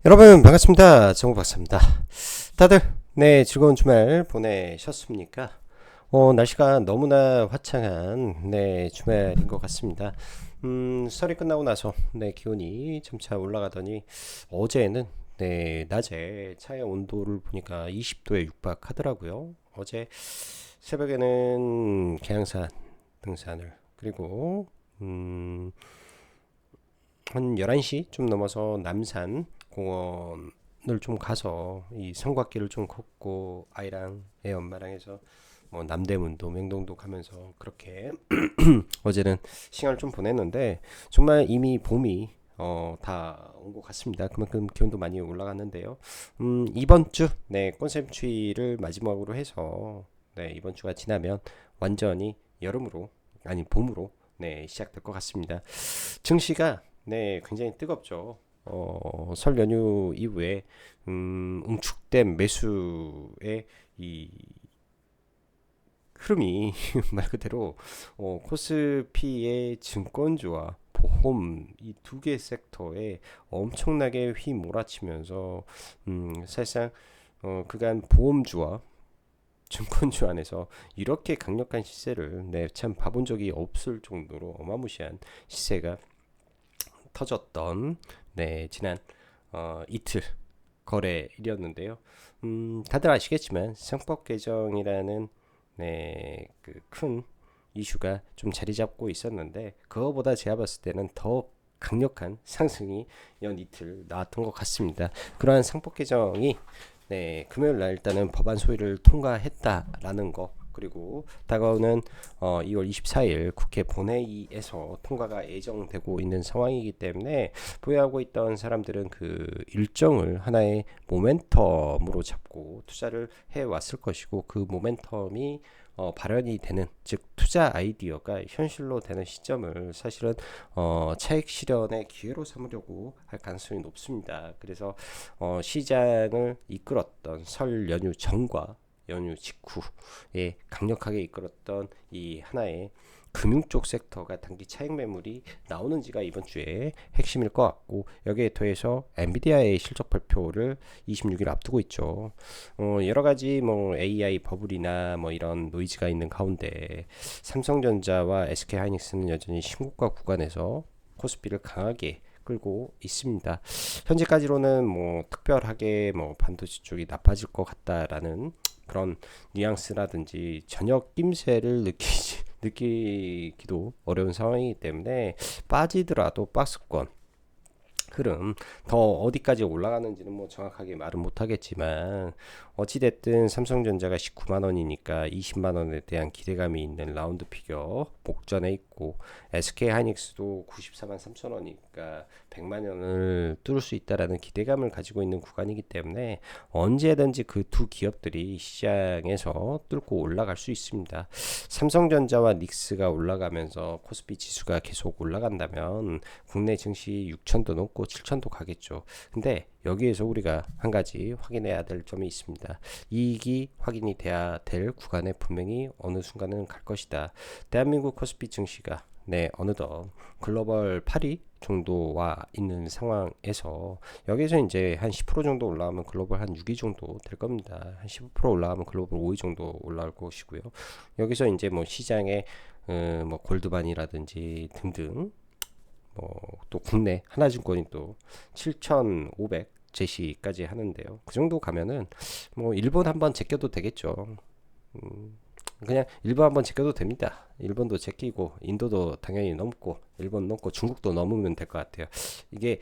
여러분 반갑습니다. 정우 박사입니다. 다들 즐거운 주말 보내셨습니까? 날씨가 너무나 화창한 주말인 것 같습니다. 설이 끝나고 나서 기온이 점차 올라가더니 어제는 낮에 차의 온도를 보니까 20도에 육박하더라고요. 어제 새벽에는 계양산 등산을, 그리고 한 11시 좀 넘어서 남산 공원을 좀 가서 이 성곽길을 좀 걷고, 아이랑 애 엄마랑 해서 뭐 남대문도 명동도 가면서 그렇게 어제는 시간을 좀 보냈는데, 정말 이미 봄이 다 온 것 같습니다. 그만큼 기온도 많이 올라갔는데요. 이번 주 콘셉트추위를 마지막으로 해서 이번 주가 지나면 완전히 여름으로, 아니 봄으로 시작될 것 같습니다. 증시가 굉장히 뜨겁죠. 설 연휴 이후에 응축된 매수의 이 흐름이 말 그대로 코스피의 증권주와 보험, 이 두 개 섹터에 엄청나게 휘몰아치면서 사실상 그간 보험주와 증권주 안에서 이렇게 강력한 시세를 참 봐본 적이 없을 정도로 어마무시한 시세가 터졌던 지난 이틀 거래일이었는데요. 다들 아시겠지만 상법 개정이라는 그 큰 이슈가 좀 자리 잡고 있었는데, 그거보다 제가 봤을 때는 더 강력한 상승이 연 이틀 나왔던 것 같습니다. 그러한 상법 개정이 금요일 날 일단은 법안 소위를 통과했다라는 거, 그리고 다가오는 2월 24일 국회 본회의에서 통과가 예정되고 있는 상황이기 때문에, 보유하고 있던 사람들은 그 일정을 하나의 모멘텀으로 잡고 투자를 해왔을 것이고, 그 모멘텀이 발현이 되는, 즉 투자 아이디어가 현실로 되는 시점을 사실은 차익 실현의 기회로 삼으려고 할 가능성이 높습니다. 그래서 시장을 이끌었던 설 연휴 전과 연휴 직후에 강력하게 이끌었던 이 하나의 금융 쪽 섹터가 단기 차익 매물이 나오는지가 이번 주에 핵심일 것 같고, 여기에 더해서 엔비디아의 실적 발표를 26일 앞두고 있죠. 여러 가지 뭐 AI 버블이나 뭐 이런 노이즈가 있는 가운데, 삼성전자와 SK하이닉스는 여전히 신고가 구간에서 코스피를 강하게 끌고 있습니다. 현재까지로는 뭐 특별하게 뭐 반도체 쪽이 나빠질 것 같다라는 그런 뉘앙스라든지 저녁 낌새를 느끼기도 어려운 상황이기 때문에, 빠지더라도 박스권 흐름 더 어디까지 올라가는지는 뭐 정확하게 말은 못하겠지만, 어찌됐든 삼성전자가 19만원이니까 20만원에 대한 기대감이 있는 라운드 피겨 목전에 있고, SK하이닉스도 94만 3천원이니까 100만원을 뚫을 수 있다라는 기대감을 가지고 있는 구간이기 때문에, 언제든지 그 두 기업들이 시장에서 뚫고 올라갈 수 있습니다. 삼성전자와 닉스가 올라가면서 코스피 지수가 계속 올라간다면 국내 증시 6천도 넘고 7천도 가겠죠. 근데 여기에서 우리가 한 가지 확인해야 될 점이 있습니다. 이익이 확인이 돼야 될 구간에 분명히 어느 순간은 갈 것이다. 대한민국 코스피 증시가 어느덧 글로벌 8위 정도 와 있는 상황에서, 여기서 이제 한 10% 정도 올라가면 글로벌 한 6위 정도 될 겁니다. 한 15% 올라가면 글로벌 5위 정도 올라올 것이고요. 여기서 이제 뭐 시장에 뭐 골드만이라든지 등등, 또 국내 하나증권이 또 7,500 제시까지 하는데요. 그 정도 가면은 뭐 일본 한번 제껴도 되겠죠. 그냥 일본 한번 제껴도 됩니다. 일본도 제끼고 인도도 당연히 넘고, 일본 넘고 중국도 넘으면 될 것 같아요. 이게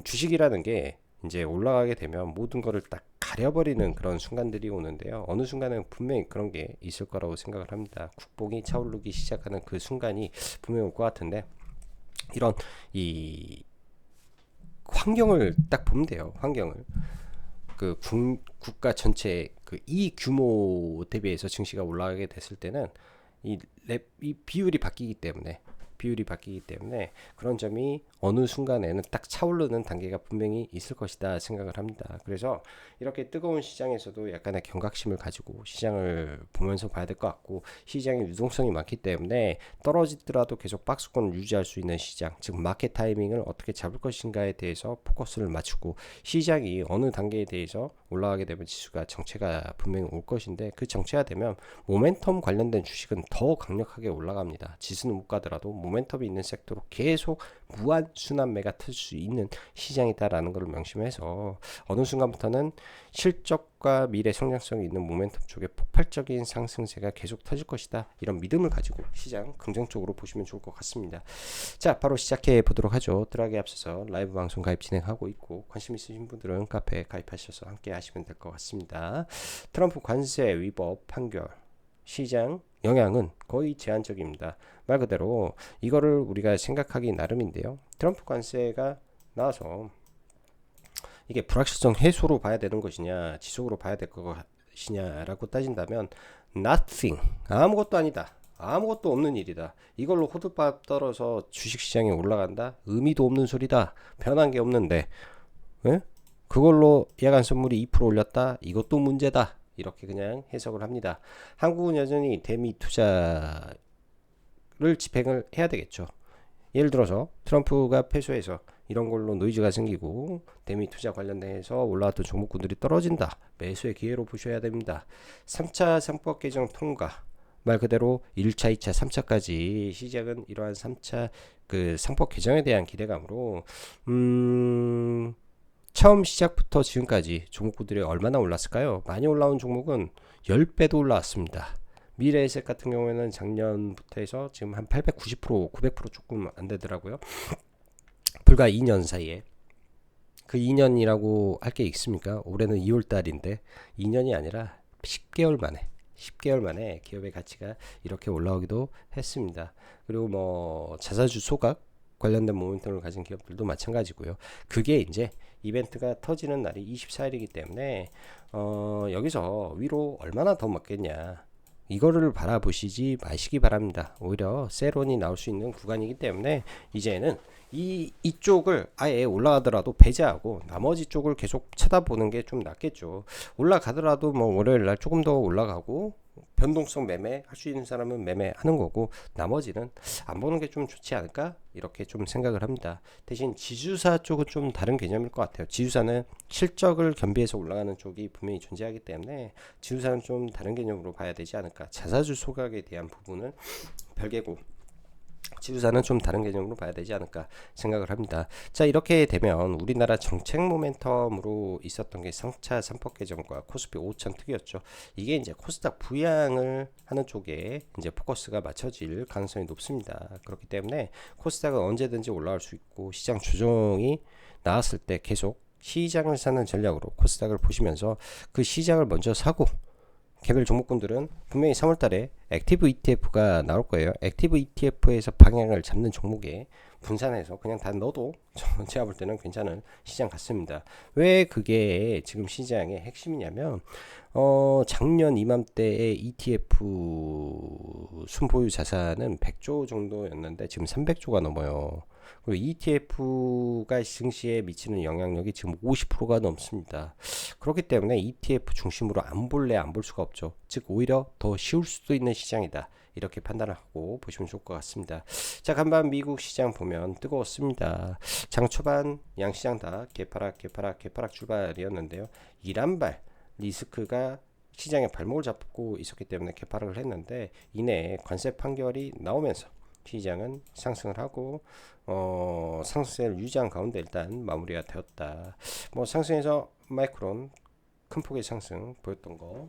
주식이라는 게 이제 올라가게 되면 모든 거를 딱 가려버리는 그런 순간들이 오는데요. 어느 순간은 분명히 그런 게 있을 거라고 생각을 합니다. 국뽕이 차오르기 시작하는 그 순간이 분명히 올 것 같은데, 이런 이 환경을 딱 보면 돼요. 환경을 그 국가 전체 그 이 규모 대비해서 증시가 올라가게 됐을 때는 이 비율이 바뀌기 때문에, 비율이 바뀌기 때문에 그런 점이 어느 순간에는 딱 차오르는 단계가 분명히 있을 것이다 생각을 합니다. 그래서 이렇게 뜨거운 시장에서도 약간의 경각심을 가지고 시장을 보면서 봐야 될 것 같고, 시장의 유동성이 많기 때문에 떨어지더라도 계속 박스권을 유지할 수 있는 시장, 즉 마켓 타이밍을 어떻게 잡을 것인가에 대해서 포커스를 맞추고, 시장이 어느 단계에 대해서 올라가게 되면 지수가 정체가 분명히 올 것인데, 그 정체가 되면 모멘텀 관련된 주식은 더 강력하게 올라갑니다. 지수는 못 가더라도 모멘텀이 있는 섹터로 계속 무한 순환매가 틀 수 있는 시장이다라는 것을 명심해서 어느 순간부터는 실적과 미래 성장성이 있는 모멘텀 쪽에 폭발적인 상승세가 계속 터질 것이다, 이런 믿음을 가지고 시장 긍정적으로 보시면 좋을 것 같습니다. 자, 바로 시작해 보도록 하죠. 들어가기 앞서서 라이브 방송 가입 진행하고 있고, 관심 있으신 분들은 카페에 가입하셔서 함께 하시면 될 것 같습니다. 트럼프 관세 위법 판결, 시장 영향은 거의 제한적입니다. 말 그대로 이거를 우리가 생각하기 나름인데요. 트럼프 관세가 나와서 이게 불확실성 해소로 봐야 되는 것이냐, 지속으로 봐야 될 것이냐라고 따진다면 nothing, 아무것도 아니다, 아무것도 없는 일이다, 이걸로 호들갑 떨어서 주식시장에 올라간다, 의미도 없는 소리다, 변한 게 없는데 에? 그걸로 야간 선물이 2% 올렸다, 이것도 문제다, 이렇게 그냥 해석을 합니다. 한국은 여전히 대미 투자를 집행을 해야 되겠죠. 예를 들어서 트럼프가 패소해서 이런 걸로 노이즈가 생기고 대미 투자 관련해서 올라왔던 종목군들이 떨어진다, 매수의 기회로 보셔야 됩니다. 3차 상법 개정 통과, 말 그대로 1차, 2차, 3차까지 시작은 이러한 3차 그 상법 개정에 대한 기대감으로 처음 시작부터 지금까지 종목군들이 얼마나 올랐을까요? 많이 올라온 종목은 10배도 올라왔습니다. 미래에셋 같은 경우에는 작년부터 해서 지금 한 890%, 900% 조금 안 되더라고요. 불과 2년 사이에. 그 2년이라고 할 게 있습니까? 올해는 2월 달인데 2년이 아니라 10개월 만에 기업의 가치가 이렇게 올라오기도 했습니다. 그리고 뭐 자사주 소각 관련된 모멘텀을 가진 기업들도 마찬가지고요. 그게 이제 이벤트가 터지는 날이 24일이기 때문에 여기서 위로 얼마나 더 먹겠냐, 이거를 바라보시지 마시기 바랍니다. 오히려 세론이 나올 수 있는 구간이기 때문에 이제는 이쪽을 아예 올라가더라도 배제하고 나머지 쪽을 계속 쳐다보는 게 좀 낫겠죠. 올라가더라도 뭐 월요일날 조금 더 올라가고 변동성 매매 할 수 있는 사람은 매매하는 거고, 나머지는 안 보는 게 좀 좋지 않을까, 이렇게 좀 생각을 합니다. 대신 지주사 쪽은 좀 다른 개념일 것 같아요. 지주사는 실적을 겸비해서 올라가는 쪽이 분명히 존재하기 때문에 지주사는 좀 다른 개념으로 봐야 되지 않을까. 자사주 소각에 대한 부분은 별개고 지주사는 좀 다른 개념으로 봐야 되지 않을까 생각을 합니다. 자, 이렇게 되면 우리나라 정책 모멘텀으로 있었던 게 3차 3법 개정과 코스피 5천 특이였죠. 이게 이제 코스닥 부양을 하는 쪽에 이제 포커스가 맞춰질 가능성이 높습니다. 그렇기 때문에 코스닥은 언제든지 올라올 수 있고, 시장 조정이 나왔을 때 계속 시장을 사는 전략으로 코스닥을 보시면서 그 시장을 먼저 사고, 개별 종목군들은 분명히 3월달에 액티브 ETF가 나올 거예요. 액티브 ETF에서 방향을 잡는 종목에 분산해서 그냥 다 넣어도 제가 볼 때는 괜찮은 시장 같습니다. 왜 그게 지금 시장의 핵심이냐면 작년 이맘때의 ETF 순보유 자산은 100조 정도였는데 지금 300조가 넘어요. 그리고 ETF가 증시에 미치는 영향력이 지금 50%가 넘습니다. 그렇기 때문에 ETF 중심으로 안 볼 수가 없죠. 즉 오히려 더 쉬울 수도 있는 시장이다, 이렇게 판단을 하고 보시면 좋을 것 같습니다. 자, 간밤 미국 시장 보면 뜨거웠습니다. 장 초반 양시장 다 개파락 출발이었는데요. 이란발 리스크가 시장에 발목을 잡고 있었기 때문에 개파락을 했는데, 이내 관세 판결이 나오면서 시장은 상승을 하고 상승세를 유지한 가운데 일단 마무리가 되었다. 뭐 상승에서 마이크론 큰 폭의 상승 보였던 거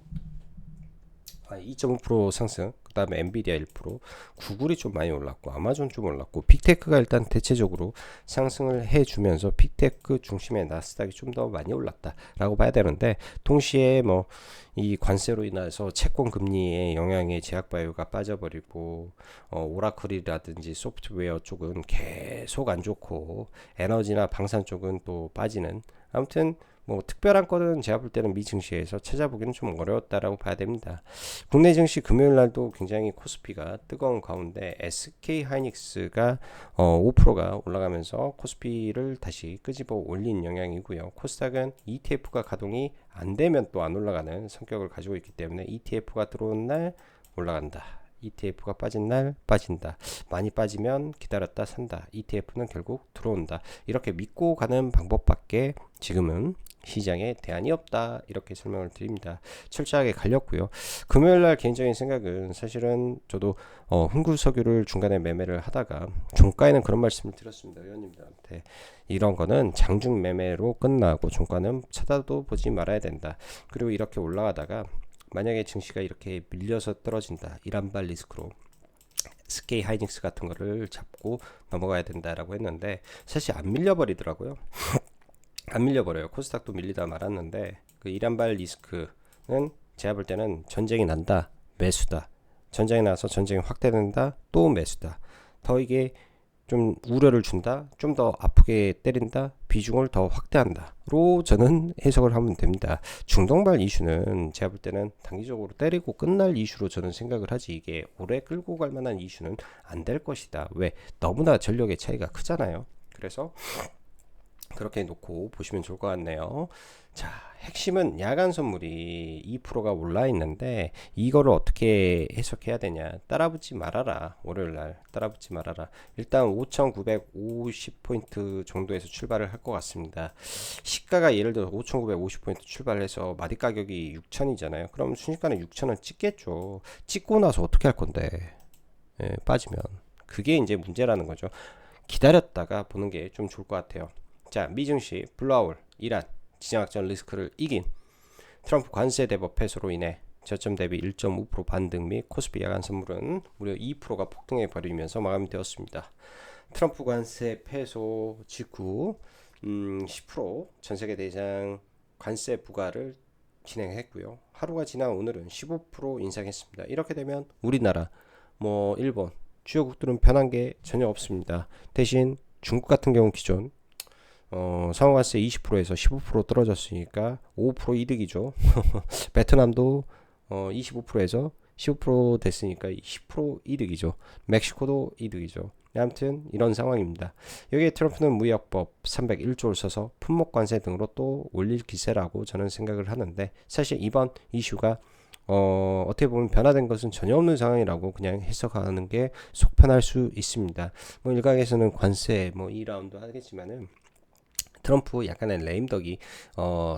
2.5% 상승, 그 다음에 엔비디아 1%, 구글이 좀 많이 올랐고 아마존 좀 올랐고, 빅테크가 일단 대체적으로 상승을 해주면서 빅테크 중심의 나스닥이 좀 더 많이 올랐다라고 봐야 되는데, 동시에 뭐 이 관세로 인해서 채권 금리의 영향에 제약바이오가 빠져버리고 오라클이라든지 소프트웨어 쪽은 계속 안 좋고, 에너지나 방산 쪽은 또 빠지는, 아무튼 뭐 특별한 건은 제가 볼 때는 미 증시에서 찾아보기는 좀 어려웠다라고 봐야 됩니다. 국내 증시 금요일 날도 굉장히 코스피가 뜨거운 가운데 SK 하이닉스가 5%가 올라가면서 코스피를 다시 끄집어 올린 영향이고요. 코스닥은 ETF가 가동이 안 되면 또 안 올라가는 성격을 가지고 있기 때문에 ETF가 들어온 날 올라간다. ETF가 빠진 날 빠진다. 많이 빠지면 기다렸다 산다. ETF는 결국 들어온다. 이렇게 믿고 가는 방법밖에 지금은 시장에 대안이 없다. 이렇게 설명을 드립니다. 철저하게 갈렸고요. 금요일날 개인적인 생각은 사실은 저도 흥구석유를 중간에 매매를 하다가 종가에는 그런 말씀을 드렸습니다. 의원님들한테 이런 거는 장중 매매로 끝나고 종가는 쳐다도 보지 말아야 된다. 그리고 이렇게 올라가다가 만약에 증시가 이렇게 밀려서 떨어진다. 이란발 리스크로 SK 하이닉스 같은 거를 잡고 넘어가야 된다라고 했는데 사실 안 밀려버리더라고요. 안 밀려버려요. 코스닥도 밀리다 말았는데 그 이란발 리스크는 제가 볼 때는 전쟁이 난다. 매수다. 전쟁이 나서 전쟁이 확대된다. 또 매수다. 더 이게 좀 우려를 준다. 좀 더 아프게 때린다. 비중을 더 확대한다.로 저는 해석을 하면 됩니다. 중동발 이슈는 제가 볼 때는 단기적으로 때리고 끝날 이슈로 저는 생각을 하지 이게 오래 끌고 갈 만한 이슈는 안 될 것이다. 왜? 너무나 전력의 차이가 크잖아요. 그래서 그렇게 놓고 보시면 좋을 것 같네요. 자, 핵심은 야간 선물이 2%가 올라 있는데 이거를 어떻게 해석해야 되냐? 따라붙지 말아라. 월요일날 따라붙지 말아라. 일단 5,950포인트 정도에서 출발을 할 것 같습니다. 시가가 예를 들어 5,950포인트 출발해서 마디 가격이 6,000이잖아요. 그럼 순식간에 6,000원 찍겠죠. 찍고 나서 어떻게 할 건데? 예, 빠지면 그게 이제 문제라는 거죠. 기다렸다가 보는 게 좀 좋을 것 같아요. 자, 미증시 블루아울 이란 지정학적 리스크를 이긴 트럼프 관세 대법 패소로 인해 저점 대비 1.5% 반등 및 코스피 야간 선물은 무려 2%가 폭등해 버리면서 마감되었습니다. 트럼프 관세 패소 직후 10% 전세계 대장 관세 부과를 진행했고요. 하루가 지난 오늘은 15% 인상했습니다. 이렇게 되면 우리나라, 뭐 일본, 주요국들은 변한 게 전혀 없습니다. 대신 중국 같은 경우 기존 상호관세 20%에서 15% 떨어졌으니까 5% 이득이죠. 베트남도 25%에서 15% 됐으니까 10% 이득이죠. 멕시코도 이득이죠. 아무튼 이런 상황입니다. 여기에 트럼프는 무역법 301조를 써서 품목관세 등으로 또 올릴 기세라고 저는 생각을 하는데 사실 이번 이슈가 어떻게 보면 변화된 것은 전혀 없는 상황이라고 그냥 해석하는 게 속편할 수 있습니다. 뭐 일각에서는 관세 뭐 2라운드 하겠지만은 트럼프 약간의 레임덕이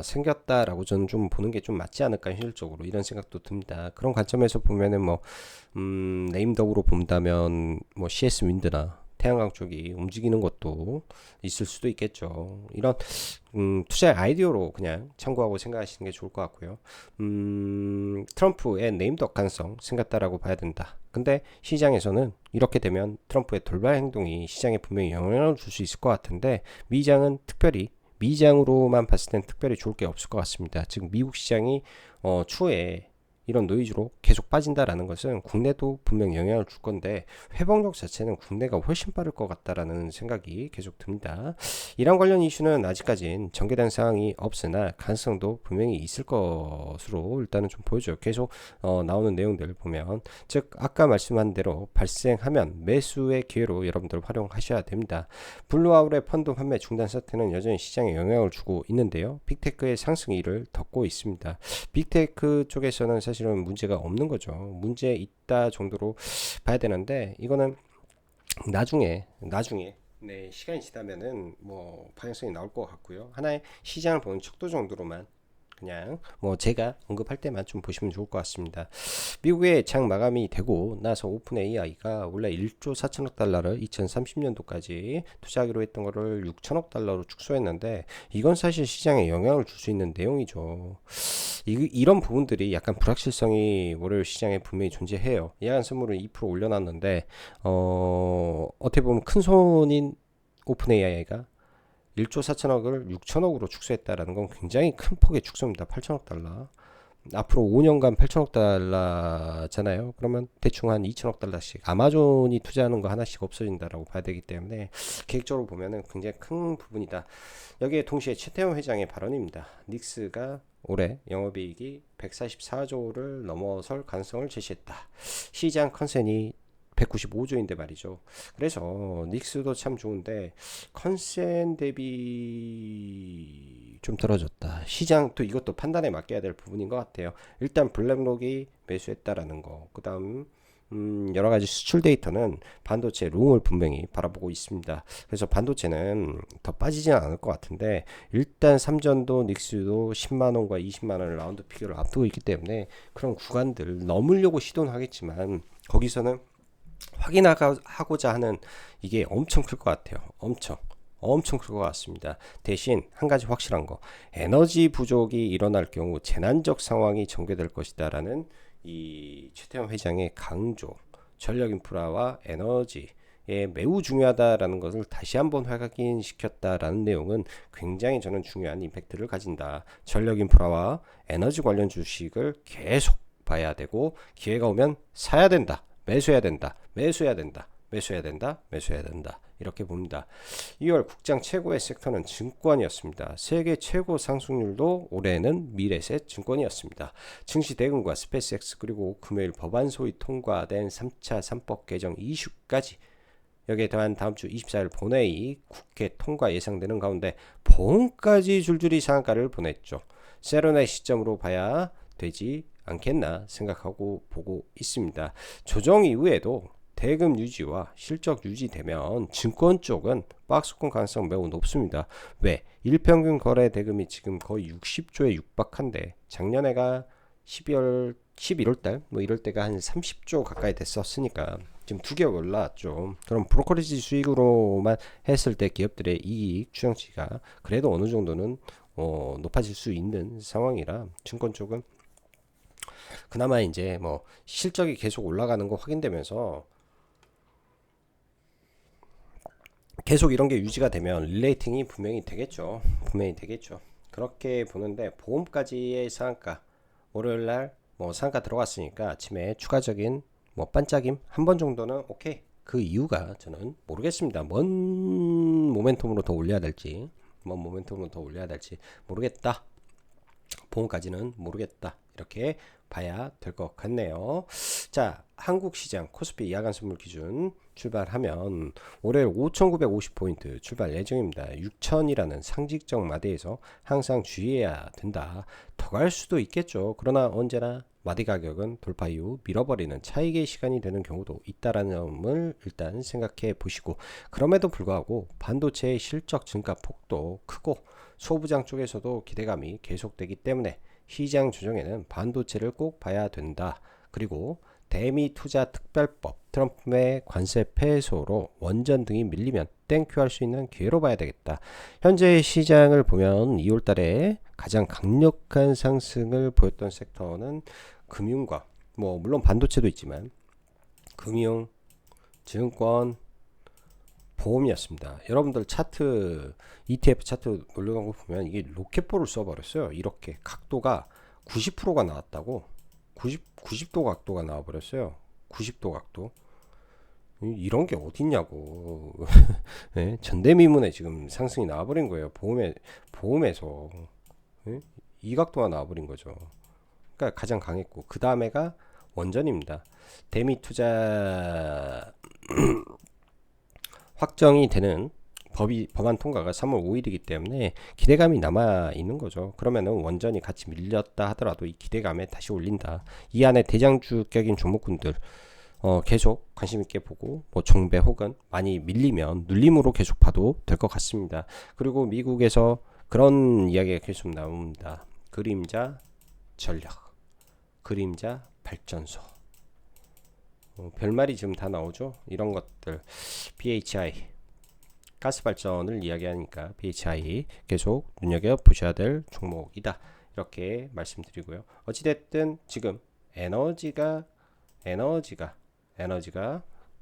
생겼다라고 저는 좀 보는 게 좀 맞지 않을까 현실적으로 이런 생각도 듭니다. 그런 관점에서 보면은 뭐 레임덕으로 본다면 뭐 CS 윈드나 태양광 쪽이 움직이는 것도 있을 수도 있겠죠. 이런 투자의 아이디어로 그냥 참고하고 생각하시는 게 좋을 것 같고요. 트럼프의 네임덕 가능성 생겼다라고 봐야 된다. 근데 시장에서는 이렇게 되면 트럼프의 돌발 행동이 시장에 분명히 영향을 줄 수 있을 것 같은데 미장은 특별히 미장으로만 봤을 땐 특별히 좋을 게 없을 것 같습니다. 지금 미국 시장이 추후에 이런 노이즈로 계속 빠진다라는 것은 국내도 분명 영향을 줄 건데 회복력 자체는 국내가 훨씬 빠를 것 같다라는 생각이 계속 듭니다. 이란 관련 이슈는 아직까진 전개된 상황이 없으나 가능성도 분명히 있을 것으로 일단은 좀 보여줘요. 계속 나오는 내용들을 보면 즉 아까 말씀한 대로 발생하면 매수의 기회로 여러분들 활용하셔야 됩니다. 블루아울의 펀드 판매 중단 사태는 여전히 시장에 영향을 주고 있는데요. 빅테크의 상승 일을 덮고 있습니다. 빅테크 쪽에서는 사실은 문제가 없는 거죠. 문제 있다 정도로 봐야 되는데 이거는 나중에 네, 시간이 지나면은 뭐 방향성이 나올 것 같고요. 하나의 시장을 보는 척도 정도로만 그냥 뭐 제가 언급할 때만 좀 보시면 좋을 것 같습니다. 미국의 장 마감이 되고 나서 오픈 AI가 원래 1조 4천억 달러를 2030년도까지 투자하기로 했던 거를 6천억 달러로 축소했는데 이건 사실 시장에 영향을 줄 수 있는 내용이죠. 이런 부분들이 약간 불확실성이 월요일 시장에 분명히 존재해요. 야간 선물을 2% 올려놨는데 어떻게 보면 큰 손인 오픈 AI가 1조 4천억을 6천억으로 축소했다라는 건 굉장히 큰 폭의 축소입니다. 8천억 달러. 앞으로 5년간 8천억 달러잖아요. 그러면 대충 한 2천억 달러씩 아마존이 투자하는 거 하나씩 없어진다라고 봐야 되기 때문에 계획적으로 보면은 굉장히 큰 부분이다. 여기에 동시에 최태원 회장의 발언입니다. 닉스가 올해 영업이익이 144조를 넘어설 가능성을 제시했다. 시장 컨센이 195조인데 말이죠. 그래서 닉스도 참 좋은데 컨센 대비 좀 떨어졌다. 시장 또 이것도 판단에 맡겨야 될 부분인 것 같아요. 일단 블랙록이 매수했다라는 거. 그다음 여러 가지 수출 데이터는 반도체 롱을 분명히 바라보고 있습니다. 그래서 반도체는 더 빠지지는 않을 것 같은데 일단 삼전도 닉스도 10만 원과 20만 원을 라운드 피겨를 앞두고 있기 때문에 그런 구간들 넘으려고 시도는 하겠지만 거기서는 확인하고자 하는 이게 엄청 클 것 같아요. 엄청 클 것 같습니다. 대신 한 가지 확실한 거, 에너지 부족이 일어날 경우 재난적 상황이 전개될 것이다라는 이 최태원 회장의 강조, 전력 인프라와 에너지에 매우 중요하다라는 것을 다시 한번 확인시켰다라는 내용은 굉장히 저는 중요한 임팩트를 가진다. 전력 인프라와 에너지 관련 주식을 계속 봐야 되고 기회가 오면 사야 된다. 매수해야 된다. 매수해야 된다. 매수해야 된다. 매수해야 된다. 이렇게 봅니다. 2월 국장 최고의 섹터는 증권이었습니다. 세계 최고 상승률도 올해는 미래셋 증권이었습니다. 증시 대금과 스페이스X 그리고 금요일 법안 소위 통과된 3차 3법 개정 이슈까지 여기에 더한 다음 주 24일 본회의 국회 통과 예상되는 가운데 보험까지 줄줄이 상한가를 보냈죠. 세론의 시점으로 봐야 되지 않겠나 생각하고 보고 있습니다. 조정 이후에도 대금 유지와 실적 유지되면 증권 쪽은 박스권 가능성 매우 높습니다. 왜? 일평균 거래 대금이 지금 거의 60조에 육박한데 작년에가 11월달 뭐 이럴 때가 한 30조 가까이 됐었으니까 지금 2개 올랐죠. 그럼 브로커리지 수익으로만 했을 때 기업들의 이익 추정치가 그래도 어느 정도는 높아질 수 있는 상황이라 증권 쪽은 그나마 이제 뭐 실적이 계속 올라가는 거 확인되면서 계속 이런 게 유지가 되면 릴레이팅이 분명히 되겠죠. 분명히 되겠죠. 그렇게 보는데 보험까지의 상한가 월요일날 뭐 상한가 들어갔으니까 아침에 추가적인 뭐 반짝임 한 번 정도는 오케이. 그 이유가 저는 모르겠습니다. 뭔 모멘텀으로 더 올려야 될지 모르겠다. 보험까지는 모르겠다. 이렇게 봐야 될 것 같네요. 자, 한국 시장 코스피 야간 선물 기준 출발하면 올해 5,950포인트 출발 예정입니다. 6,000이라는 상징적 마디에서 항상 주의해야 된다. 더 갈 수도 있겠죠. 그러나 언제나 마디 가격은 돌파 이후 밀어버리는 차익의 시간이 되는 경우도 있다라는 점을 일단 생각해 보시고 그럼에도 불구하고 반도체의 실적 증가 폭도 크고 소부장 쪽에서도 기대감이 계속되기 때문에 시장 조정에는 반도체를 꼭 봐야 된다. 그리고 대미 투자 특별법, 트럼프의 관세 패소로 원전 등이 밀리면 땡큐 할 수 있는 기회로 봐야 되겠다. 현재 시장을 보면 2월 달에 가장 강력한 상승을 보였던 섹터는 금융과 뭐 물론 반도체도 있지만 금융, 증권, 보험이었습니다. 여러분들 차트 ETF 차트 올려간 거 보면 이게 로켓볼을 써버렸어요. 이렇게 각도가 90%가 나왔다고 90도 각도가 나와버렸어요. 90도 각도 이런 게 어딨냐고. 네? 전대미문에 지금 상승이 나와버린 거예요. 보험에서 네? 이 각도가 나와버린 거죠. 그러니까 가장 강했고 그 다음에가 원전입니다. 대미 투자 확정이 되는 법안 통과가 3월 5일이기 때문에 기대감이 남아 있는 거죠. 그러면은 원전이 같이 밀렸다 하더라도 이 기대감에 다시 올린다. 이 안에 대장주격인 종목군들 계속 관심 있게 보고 뭐 정배 혹은 많이 밀리면 눌림으로 계속 봐도 될 것 같습니다. 그리고 미국에서 그런 이야기가 계속 나옵니다. 그림자 전력, 그림자 발전소. 별말이 지금 다 나오죠. 이런 것들 PHI 가스발전을 이야기하니까 PHI 계속 눈여겨보셔야 될 종목이다. 이렇게 말씀드리고요. 어찌됐든 지금 에너지가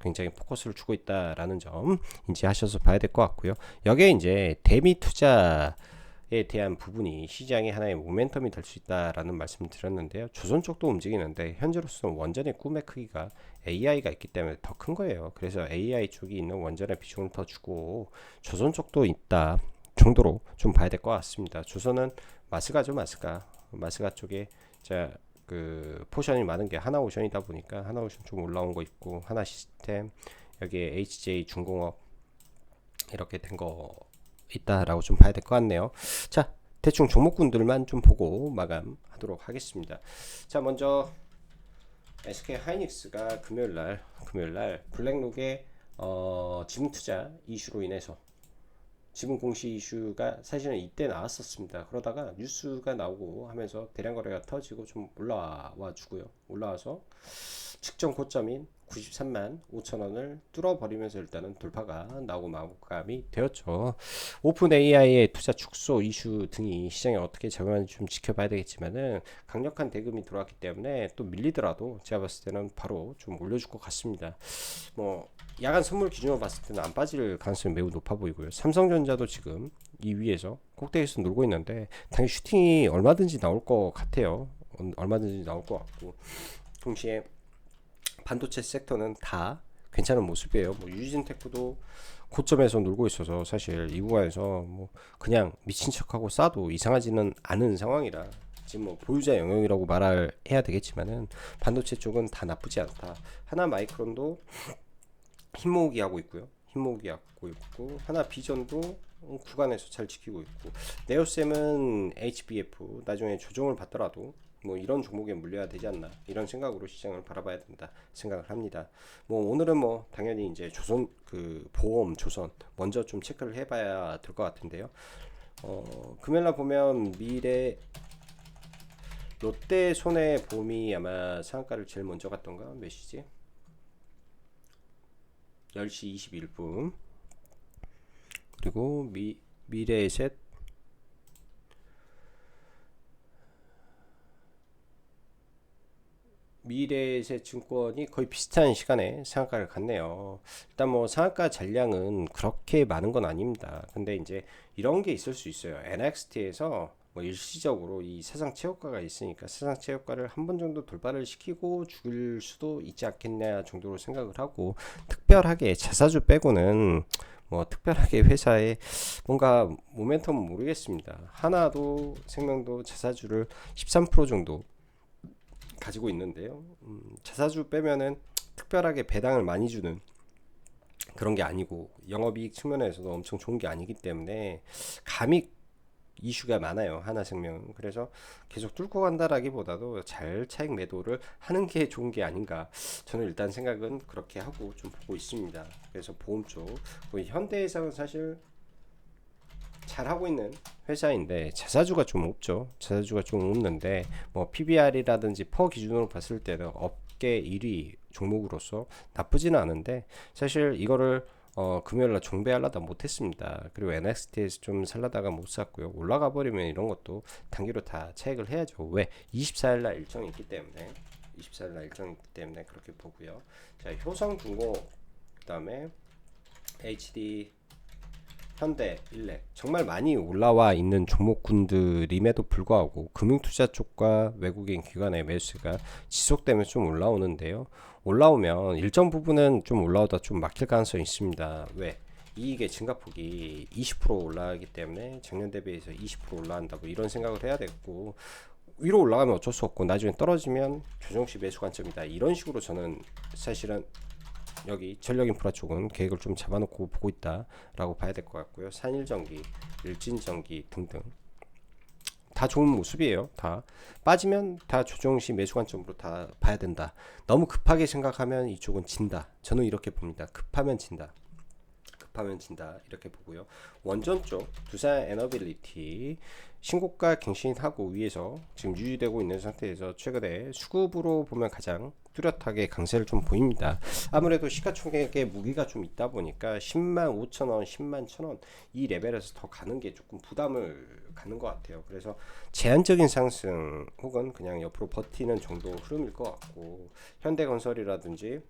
굉장히 포커스를 주고 있다라는 점 인지하셔서 봐야 될 것 같고요. 여기에 이제 대미 투자 대한 부분이 시장의 하나의 모멘텀이 될 수 있다라는 말씀을 드렸는데요. 조선 쪽도 움직이는데 현재로서는 원전의 꿈의 크기가 AI가 있기 때문에 더 큰 거예요. 그래서 AI 쪽이 있는 원전의 비중을 더 주고 조선 쪽도 있다 정도로 좀 봐야 될 것 같습니다. 조선은 마스가죠, 마스가 쪽에 자 그 포션이 많은 게 하나오션이다 보니까 하나오션 좀 올라온 거 있고 하나 시스템 여기에 HJ 중공업 이렇게 된 거 있다라고 좀 봐야 될 것 같네요. 자, 대충 종목군들만 좀 보고 마감하도록 하겠습니다. 자, 먼저 SK 하이닉스가 금요일날 블랙록의 지분 투자 이슈로 인해서 지분 공시 이슈가 사실은 이때 나왔었습니다. 그러다가 뉴스가 나오고 하면서 대량 거래가 터지고 좀 올라와 주고요. 올라와서 측정 고점인 93만 5천원을 뚫어버리면서 일단은 돌파가 나오고 마감이 되었죠. 오픈 AI의 투자 축소 이슈 등이 시장에 어떻게 작용하는지 좀 지켜봐야 되겠지만은 강력한 대금이 들어왔기 때문에 또 밀리더라도 제가 봤을 때는 바로 좀 올려줄 것 같습니다. 뭐 야간 선물 기준으로 봤을 때는 안 빠질 가능성이 매우 높아 보이고요. 삼성전자도 지금 이 위에서 꼭대기에서 놀고 있는데 당연히 슈팅이 얼마든지 나올 것 같아요. 얼마든지 나올 것 같고 동시에 반도체 섹터는 다 괜찮은 모습이에요. 뭐 유진테크도 고점에서 놀고 있어서 사실 이 구간에서 뭐 그냥 미친 척하고 싸도 이상하지는 않은 상황이라 지금 뭐 보유자 영역이라고 말을 해야 되겠지만은 반도체 쪽은 다 나쁘지 않다. 하나 마이크론도 힘모으기 하고 있고요. 힘모으기 하고 있고 하나 비전도 구간에서 잘 지키고 있고 네오셈은 HBF 나중에 조정을 받더라도 뭐 이런 종목에 물려야 되지 않나 이런 생각으로 시장을 바라봐야 된다 생각을 합니다. 뭐 오늘은 뭐 당연히 이제 조선 그 보험 조선 먼저 좀 체크를 해봐야 될 것 같은데요. 금요일날 보면 미래 롯데 손해보험이 아마 상한가를 제일 먼저 갔던가 몇 시지? 10시 21분 그리고 미래에셋 미래에셋 증권이 거의 비슷한 시간에 상한가를 갔네요. 일단 뭐 상한가 잔량은 그렇게 많은 건 아닙니다. 근데 이제 이런 게 있을 수 있어요. NXT에서 뭐 일시적으로 이 사상 최고가가 있으니까 사상 최고가를 한 번 정도 돌파를 시키고 죽일 수도 있지 않겠냐 정도로 생각을 하고 특별하게 자사주 빼고는 뭐 특별하게 회사에 뭔가 모멘텀은 모르겠습니다. 하나도 생명도 자사주를 13% 정도 가지고 있는데요. 자사주 빼면은 특별하게 배당을 많이 주는 그런 게 아니고 영업이익 측면에서도 엄청 좋은 게 아니기 때문에 감히 이슈가 많아요. 하나생명. 그래서 계속 뚫고 간다라기보다도 잘 차익 매도를 하는 게 좋은 게 아닌가. 저는 일단 생각은 그렇게 하고 좀 보고 있습니다. 그래서 보험 쪽, 현대해상은 사실 잘하고 있는 회사인데 자사주가 좀 없죠. 자사주가 좀 없는데 뭐 PBR이라든지 퍼 기준으로 봤을 때는 업계 1위 종목으로서 나쁘지는 않은데 사실 이거를 금요일날 종배하려다 못했습니다. 그리고 NXT에서 좀 살라다가 못 샀고요. 올라가 버리면 이런 것도 단기로 다 차익을 해야죠. 왜? 24일날 일정이 있기 때문에 24일날 일정이 있기 때문에 그렇게 보고요. 자, 효성중공 그 다음에 HD 현대, 일렉 정말 많이 올라와 있는 종목군들임에도 불구하고 금융투자 쪽과 외국인 기관의 매수가 지속되면서 좀 올라오는데요. 올라오면 일정 부분은 좀 올라오다 좀 막힐 가능성이 있습니다. 왜? 이익의 증가폭이 20% 올라가기 때문에 작년 대비해서 20% 올라간다고 이런 생각을 해야 되고 위로 올라가면 어쩔 수 없고 나중에 떨어지면 조정시 매수 관점이다 이런 식으로 저는 사실은 여기 전력인프라 쪽은 계획을 좀 잡아놓고 보고 있다라고 봐야 될 것 같고요. 산일전기, 일진전기 등등 다 좋은 모습이에요. 다 빠지면 다 조정시 매수 관점으로 다 봐야 된다. 너무 급하게 생각하면 이쪽은 진다. 저는 이렇게 봅니다. 급하면 진다. 이렇게 보고요. 원전 쪽 두산 에너빌리티 신고가 갱신하고 위에서 지금 유지되고 있는 상태에서 최근에 수급으로 보면 가장 뚜렷하게 강세를 좀 보입니다. 아무래도 시가총액의 무기가 좀 있다 보니까 10만 5천원, 10만 1천원 이 레벨에서 더 가는 게 조금 부담을 갖는 것 같아요. 그래서 제한적인 상승 혹은 그냥 옆으로 버티는 정도 흐름일 것 같고 현대건설이라든지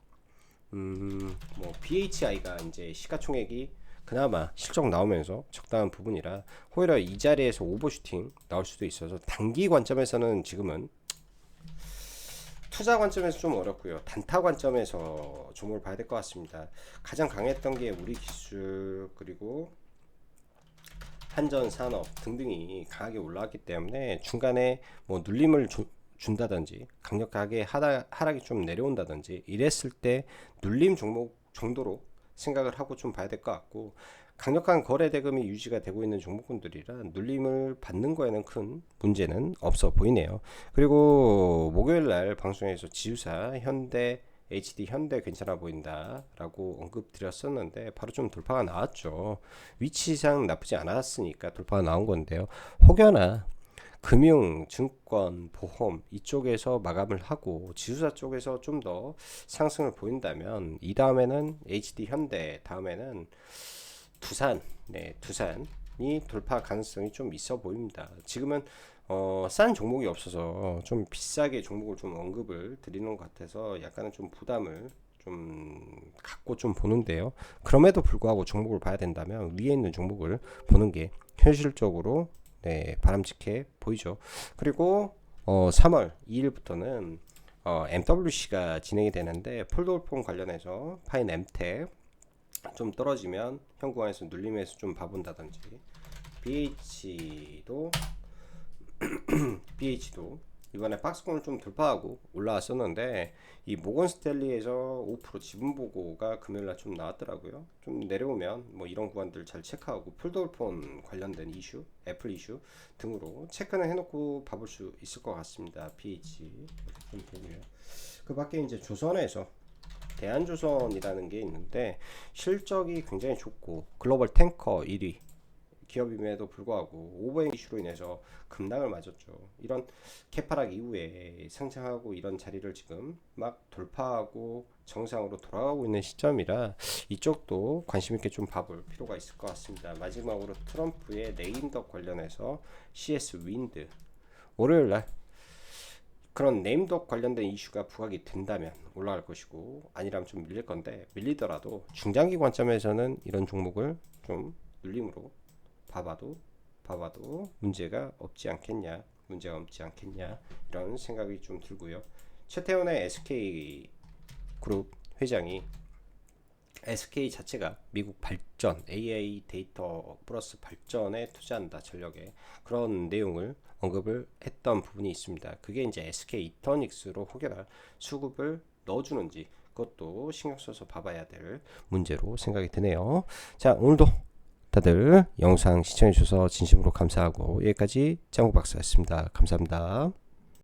뭐 BHI가 이제 시가총액이 그나마 실적 나오면서 적당한 부분이라 오히려 이 자리에서 오버슈팅 나올 수도 있어서 단기 관점에서는 지금은 투자 관점에서 좀 어렵고요. 단타 관점에서 종목을 봐야 될 것 같습니다. 가장 강했던 게 우리 기술 그리고 한전산업 등등이 강하게 올라왔기 때문에 중간에 뭐 눌림을 준다든지 강력하게 하락이 좀 내려온다든지 이랬을 때 눌림 종목 정도로 생각을 하고 좀 봐야 될 것 같고, 강력한 거래 대금이 유지가 되고 있는 종목군들이라 눌림을 받는 거에는 큰 문제는 없어 보이네요. 그리고 목요일날 방송에서 지우사 현대 HD 현대 괜찮아 보인다 라고 언급 드렸었는데 바로 좀 돌파가 나왔죠. 위치상 나쁘지 않았으니까 돌파가 나온 건데요. 혹여나 금융, 증권, 보험 이쪽에서 마감을 하고 지수사 쪽에서 좀 더 상승을 보인다면 이 다음에는 HD 현대, 다음에는 두산, 네, 두산이 돌파 가능성이 좀 있어 보입니다. 지금은 싼 종목이 없어서 좀 비싸게 종목을 좀 언급을 드리는 것 같아서 약간은 좀 부담을 좀 갖고 좀 보는데요. 그럼에도 불구하고 종목을 봐야 된다면 위에 있는 종목을 보는 게 현실적으로 네, 바람직해 보이죠. 그리고 3월 2일부터는 MWC가 진행이 되는데 폴더폰 관련해서 파인 엠텍 좀 떨어지면 현구간에서 눌림에서 좀 봐본다든지 BH도 이번에 박스권을 좀 돌파하고 올라왔었는데 이 모건스탠리에서 5% 지분 보고가 금요일날 좀 나왔더라고요. 좀 내려오면 뭐 이런 구간들 잘 체크하고 폴더폰 관련된 이슈, 애플 이슈 등으로 체크는 해놓고 봐볼 수 있을 것 같습니다. BH 이렇게 좀 보고요. 그 밖에 이제 조선에서 대한조선이라는 게 있는데 실적이 굉장히 좋고 글로벌 탱커 1위 기업임에도 불구하고 오버행 이슈로 인해서 급락을 맞았죠. 이런 캐파락 이후에 상승하고 이런 자리를 지금 막 돌파하고 정상으로 돌아가고 있는 시점이라 이쪽도 관심 있게 좀 봐볼 필요가 있을 것 같습니다. 마지막으로 트럼프의 네임덕 관련해서 CS 윈드 월요일날 그런 네임덕 관련된 이슈가 부각이 된다면 올라갈 것이고 아니라면 좀 밀릴 건데, 밀리더라도 중장기 관점에서는 이런 종목을 좀 눌림으로 봐봐도 문제가 없지 않겠냐 이런 생각이 좀 들고요. 최태원의 SK 그룹 회장이 SK 자체가 미국 발전, AI 데이터 플러스 발전에 투자한다 전력에, 그런 내용을 언급을 했던 부분이 있습니다. 그게 이제 SK 이터닉스로 혹여나 수급을 넣어주는지 그것도 신경 써서 봐봐야 될 문제로 생각이 드네요. 자, 오늘도 다들 영상 시청해 주셔서 진심으로 감사하고 여기까지 짱구 박사였습니다. 감사합니다.